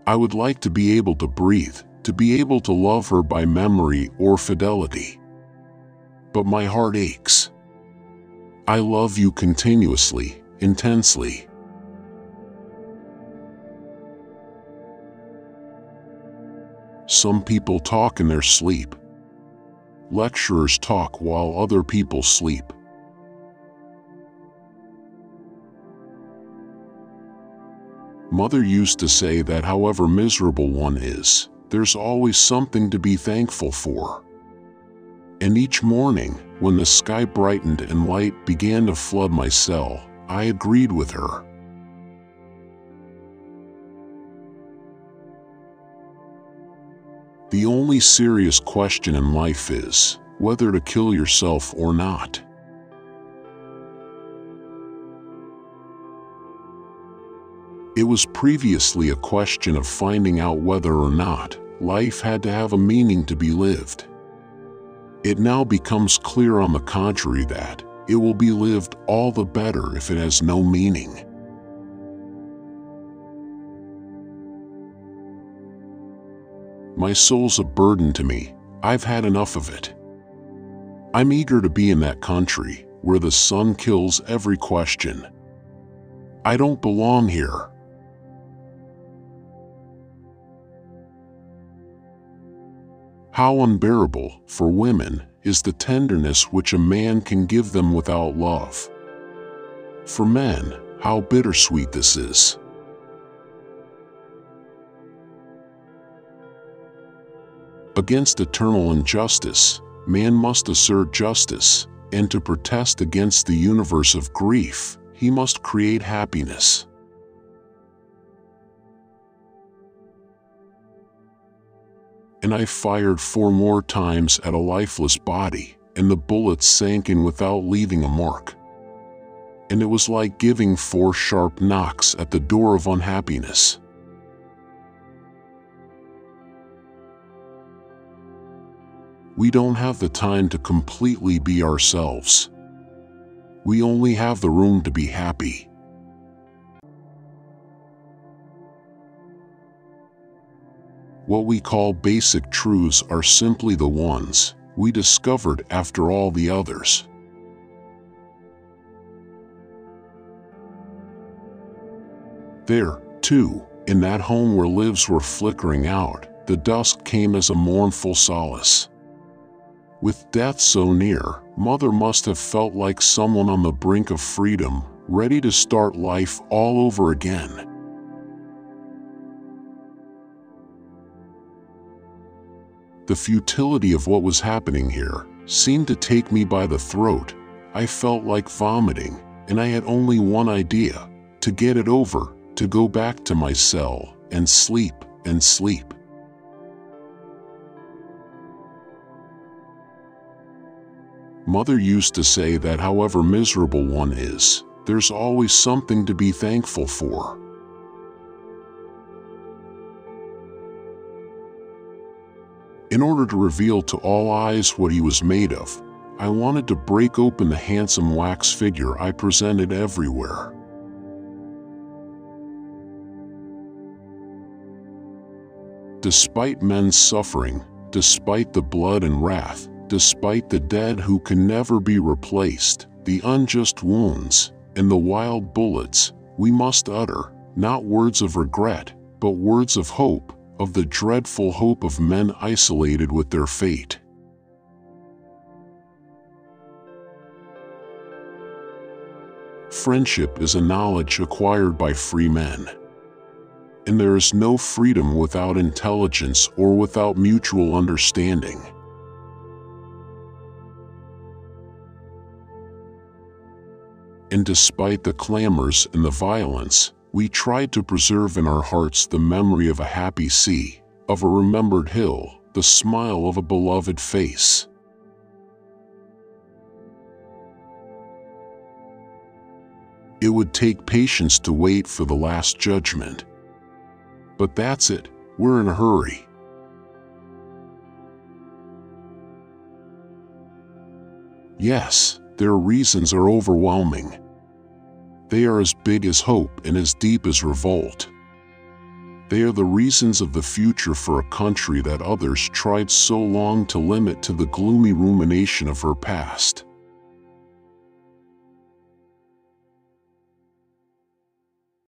I would like to be able to breathe, to be able to love her by memory or fidelity. But my heart aches. I love you continuously, intensely. Some people talk in their sleep. Lecturers talk while other people sleep. Mother used to say that however miserable one is, there's always something to be thankful for. And each morning, when the sky brightened and light began to flood my cell, I agreed with her. The only serious question in life is whether to kill yourself or not. It was previously a question of finding out whether or not life had to have a meaning to be lived. It now becomes clear on the contrary that it will be lived all the better if it has no meaning. My soul's a burden to me. I've had enough of it. I'm eager to be in that country where the sun kills every question. I don't belong here. How unbearable, for women, is the tenderness which a man can give them without love. For men, how bittersweet this is. Against eternal injustice, man must assert justice, and to protest against the universe of grief, he must create happiness. And I fired 4 more times at a lifeless body, and the bullets sank in without leaving a mark. And it was like giving 4 sharp knocks at the door of unhappiness. We don't have the time to completely be ourselves. We only have the room to be happy. What we call basic truths are simply the ones we discovered after all the others. There, too, in that home where lives were flickering out, the dusk came as a mournful solace. With death so near, Mother must have felt like someone on the brink of freedom, ready to start life all over again. The futility of what was happening here seemed to take me by the throat. I felt like vomiting, and I had only one idea: to get it over, to go back to my cell, and sleep, and sleep. Mother used to say that however miserable one is, there's always something to be thankful for. In order to reveal to all eyes what he was made of, I wanted to break open the handsome wax figure I presented everywhere. Despite men's suffering, despite the blood and wrath, despite the dead who can never be replaced, the unjust wounds, and the wild bullets, we must utter, not words of regret, but words of hope, of the dreadful hope of men isolated with their fate. Friendship is a knowledge acquired by free men. And there is no freedom without intelligence or without mutual understanding. And despite the clamors and the violence, we tried to preserve in our hearts the memory of a happy sea, of a remembered hill, the smile of a beloved face. It would take patience to wait for the last judgment. But that's it, we're in a hurry. Yes, their reasons are overwhelming. They are as big as hope and as deep as revolt. They are the reasons of the future for a country that others tried so long to limit to the gloomy rumination of her past.